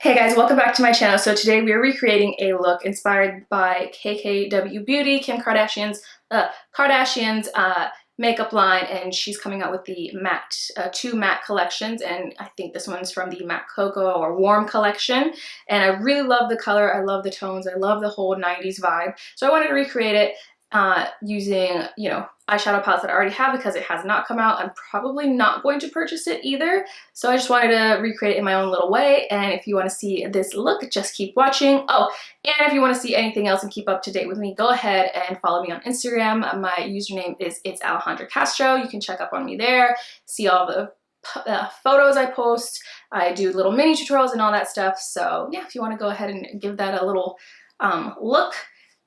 Hey guys, welcome back to my channel. So today we are recreating a look inspired by KKW Beauty, Kim Kardashian's makeup line, and she's coming out with the matte, two matte collections, and I think this one's from the Matte Cocoa or Warm collection. And I really love the color, I love the tones, I love the whole 90s vibe. So I wanted to recreate it using, eyeshadow palettes that I already have because it has not come out. I'm probably not going to purchase it either. So I just wanted to recreate it in my own little way. And if you want to see this look, just keep watching. Oh, and if you want to see anything else and keep up to date with me, go ahead and follow me on Instagram. My username is It's Alejandra Castro. You can check up on me there, see all the photos I post. I do little mini tutorials and all that stuff. So yeah, if you want to go ahead and give that a little look.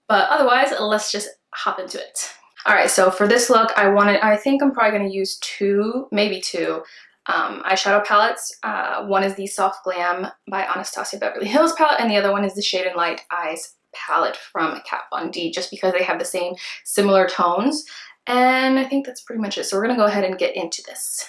But otherwise, let's just hop into it. All right, so for this look, I think I'm probably gonna use maybe two eyeshadow palettes. One is the Soft Glam by Anastasia Beverly Hills palette, and the other one is the Shade and Light Eyes palette from Kat Von D, just because they have the same similar tones. And I think that's pretty much it. So we're gonna go ahead and get into this.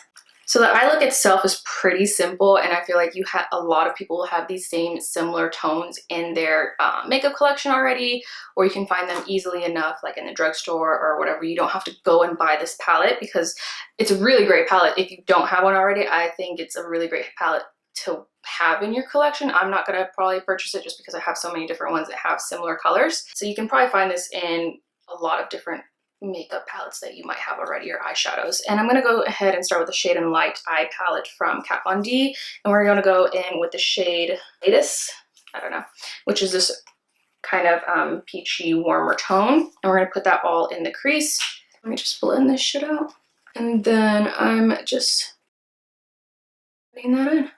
So the eye look itself is pretty simple, and I feel like a lot of people have these same similar tones in their makeup collection already, or you can find them easily enough like in the drugstore or whatever. You don't have to go and buy this palette because it's a really great palette. If you don't have one already, I think it's a really great palette to have in your collection. I'm not gonna probably purchase it just because I have so many different ones that have similar colors. So you can probably find this in a lot of different makeup palettes that you might have already, or eyeshadows. And I'm going to go ahead and start with the Shade and Light Eye palette from Kat Von D, and we're going to go in with the shade Latest, which is this kind of peachy warmer tone, and we're going to put that all in the crease. Let me just blend this shit out, and then I'm just putting that in.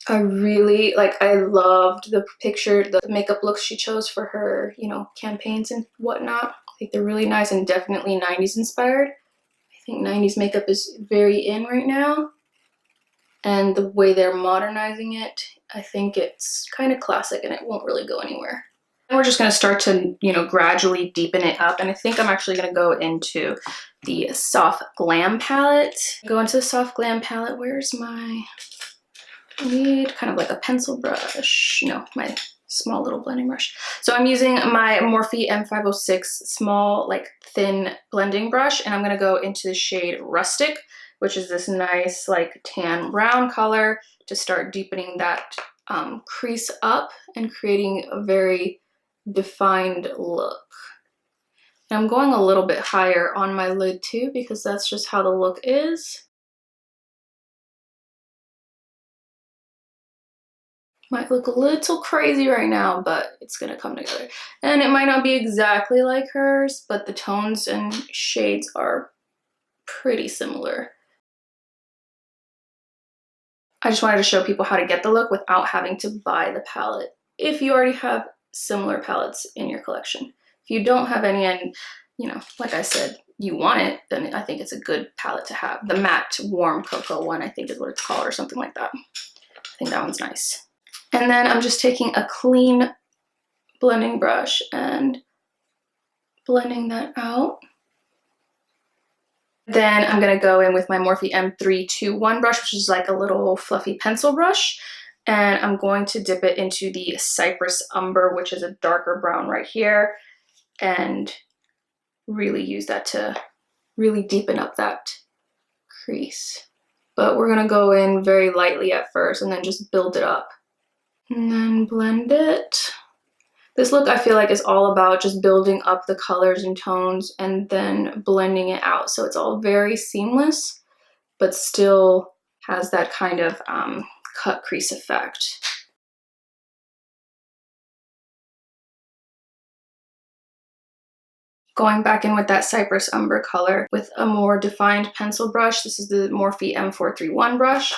I loved the makeup looks she chose for her, campaigns and whatnot. I think they're really nice and definitely 90s inspired. I think 90s makeup is very in right now. And the way they're modernizing it, I think it's kind of classic and it won't really go anywhere. And we're just going to start to, gradually deepen it up. And I think I'm actually going to go into the Soft Glam palette. Where's my... I need kind of like a pencil brush, my small little blending brush. So I'm using my Morphe M506 small, thin blending brush, and I'm gonna go into the shade Rustic, which is this nice, tan brown color, to start deepening that crease up and creating a very defined look. And I'm going a little bit higher on my lid too, because that's just how the look is. Might look a little crazy right now, but it's gonna come together. And it might not be exactly like hers, but the tones and shades are pretty similar. I just wanted to show people how to get the look without having to buy the palette, if you already have similar palettes in your collection. If you don't have any and, like I said, you want it, then I think it's a good palette to have. The Matte Warm Cocoa one, I think is what it's called, or something like that. I think that one's nice. And then I'm just taking a clean blending brush and blending that out. Then I'm going to go in with my Morphe M321 brush, which is like a little fluffy pencil brush. And I'm going to dip it into the Cypress Umber, which is a darker brown right here. And really use that to really deepen up that crease. But we're going to go in very lightly at first and then just build it up. And then blend it. This look, I feel like, is all about just building up the colors and tones and then blending it out. So it's all very seamless, but still has that kind of cut crease effect. Going back in with that Cypress Umber color with a more defined pencil brush. This is the Morphe M431 brush.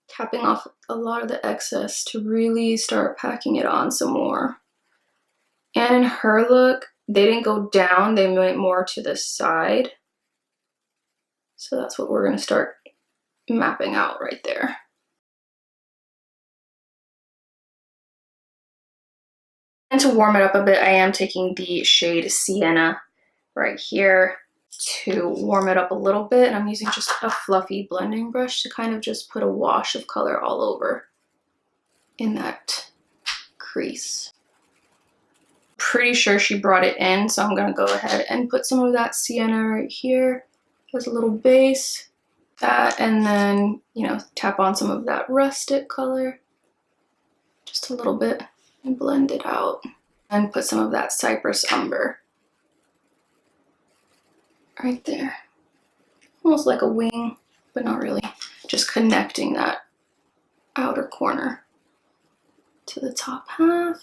Tapping off a lot of the excess to really start packing it on some more. And in her look, they didn't go down, they went more to the side. So that's what we're going to start mapping out right there. And to warm it up a bit, I am taking the shade Sienna right here to warm it up a little bit, and I'm using just a fluffy blending brush to kind of just put a wash of color all over. in that crease. Pretty sure she brought it in, so I'm gonna go ahead and put some of that sienna right here as a little base. That, and then, you know, tap on some of that rustic color, just a little bit, and blend it out. And put some of that cypress umber right there. Almost like a wing, but not really. Just connecting that outer corner to the top half.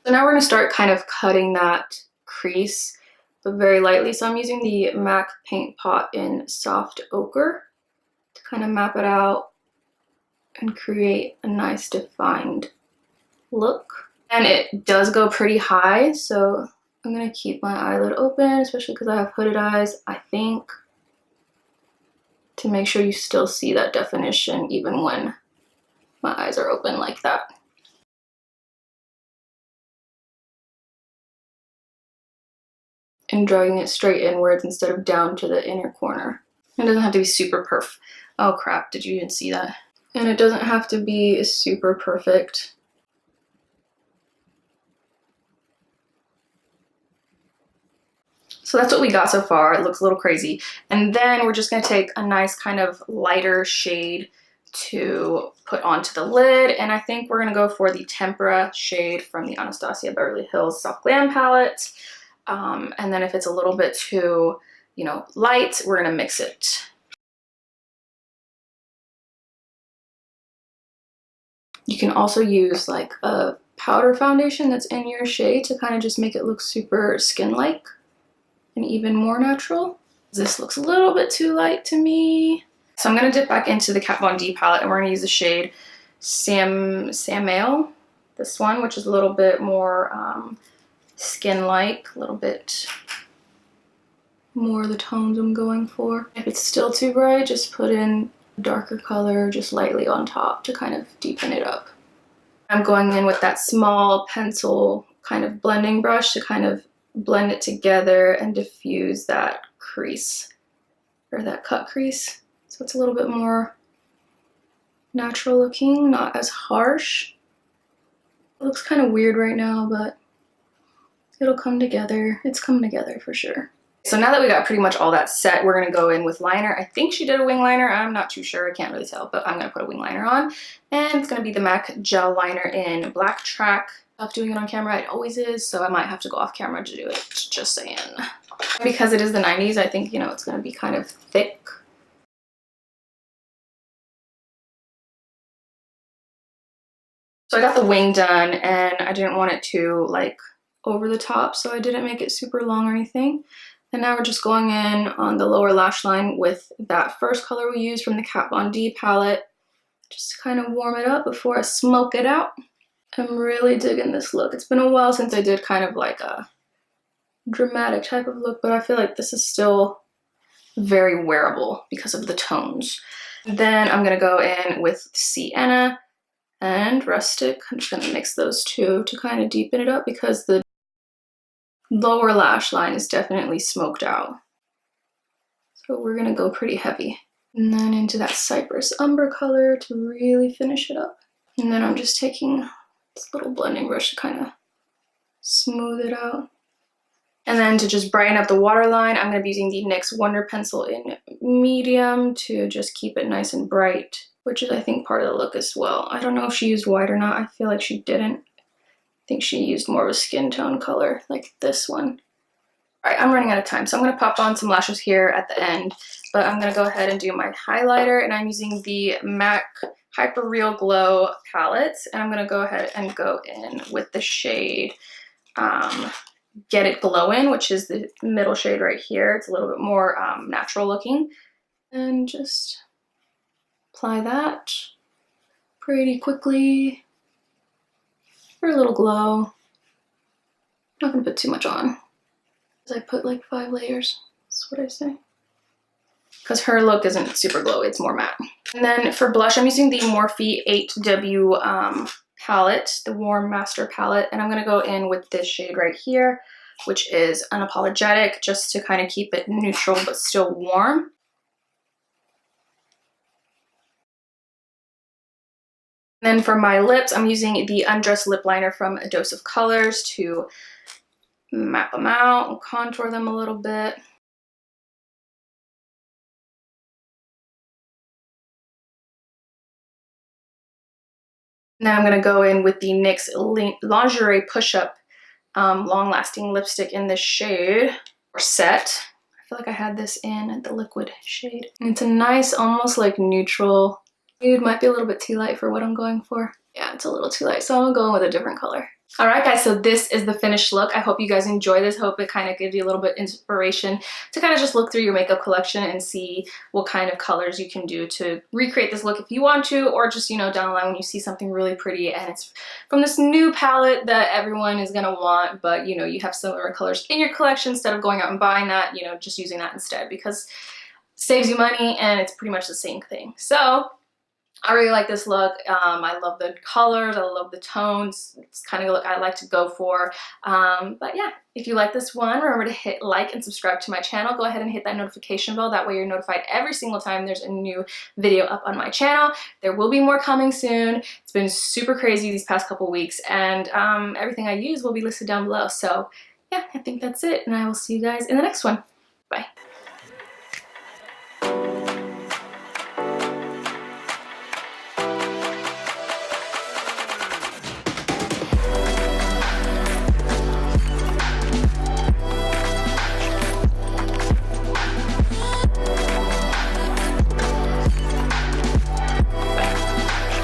So now we're gonna start kind of cutting that crease, but very lightly. So I'm using the MAC Paint Pot in Soft Ochre to kind of map it out and create a nice defined look. And it does go pretty high, so I'm gonna keep my eyelid open, especially because I have hooded eyes, I think, to make sure you still see that definition even when my eyes are open like that. And drawing it straight inwards instead of down to the inner corner. It doesn't have to be super perf. Oh crap, did you even see that? And it doesn't have to be super perfect. So that's what we got so far. It looks a little crazy. And then we're just gonna take a nice kind of lighter shade to put onto the lid. And I think we're gonna go for the Tempera shade from the Anastasia Beverly Hills Soft Glam palette. And then if it's a little bit too, you know, light, we're gonna mix it. You can also use like a powder foundation that's in your shade to kind of just make it look super skin-like and even more natural. This looks a little bit too light to me. So I'm gonna dip back into the Kat Von D palette and we're gonna use the shade Samael, this one, which is a little bit more skin-like, a little bit more the tones I'm going for. If it's still too bright, just put in a darker color just lightly on top to kind of deepen it up. I'm going in with that small pencil kind of blending brush to kind of blend it together and diffuse that crease, or that cut crease. So it's a little bit more natural looking, not as harsh. It looks kind of weird right now, but it'll come together. It's coming together for sure. So now that we got pretty much all that set, we're gonna go in with liner. I think she did a wing liner. I'm not too sure, I can't really tell, but I'm gonna put a wing liner on. And it's gonna be the MAC Gel Liner in Black Track. Of doing it on camera, it always is, so I might have to go off camera to do it, just saying. Because it is the 90s, I think, you know, it's gonna be kind of thick. So I got the wing done and I didn't want it to like over the top, so I didn't make it super long or anything. And now we're just going in on the lower lash line with that first color we used from the Kat Von D palette, just to kind of warm it up before I smoke it out. I'm really digging this look. It's been a while since I did kind of like a dramatic type of look, but I feel like this is still very wearable because of the tones. Then I'm gonna go in with Sienna and Rustic. I'm just gonna mix those two to kind of deepen it up because the lower lash line is definitely smoked out. So we're gonna go pretty heavy. And then into that Cypress Umber color to really finish it up. And then I'm just taking this little blending brush to kind of smooth it out. And then to just brighten up the waterline, I'm going to be using the NYX Wonder Pencil in medium to just keep it nice and bright, which is I think part of the look as well. I don't know if she used white or not. I feel like she didn't. I think she used more of a skin tone color like this one. All right, I'm running out of time, so I'm going to pop on some lashes here at the end, but I'm going to go ahead and do my highlighter, and I'm using the MAC Hyper Real Glow palette, and I'm going to go ahead and go in with the shade Get It Glowin, which is the middle shade right here. It's a little bit more natural looking, and just apply that pretty quickly for a little glow. I'm not going to put too much on. I put like 5 layers, that's what I say. Because her look isn't super glowy, it's more matte. And then for blush, I'm using the Morphe 8W palette, the Warm Master palette, and I'm gonna go in with this shade right here, which is Unapologetic, just to kind of keep it neutral but still warm. Then for my lips, I'm using the Undress Lip Liner from A Dose of Colors to map them out and contour them a little bit. Now I'm going to go in with the NYX Lingerie Push-Up long-lasting lipstick in this shade, or set. I feel like I had this in the liquid shade. And it's a nice, almost like neutral nude. Might be a little bit too light for what I'm going for. Yeah, it's a little too light, so I'm going with a different color. All right, guys, so this is the finished look. I hope you guys enjoy this. Hope it kind of gives you a little bit of inspiration to kind of just look through your makeup collection and see what kind of colors you can do to recreate this look if you want to, or just, you know, down the line when you see something really pretty and it's from this new palette that everyone is gonna want, but, you know, you have similar colors in your collection. Instead of going out and buying that, you know, just using that instead, because it saves you money and it's pretty much the same thing. So I really like this look. I love the colors, I love the tones. It's kind of a look I like to go for. But yeah, if you like this one, remember to hit like and subscribe to my channel. Go ahead and hit that notification bell. That way you're notified every single time there's a new video up on my channel. There will be more coming soon. It's been super crazy these past couple weeks, and everything I use will be listed down below. So yeah, I think that's it, and I will see you guys in the next one. Bye.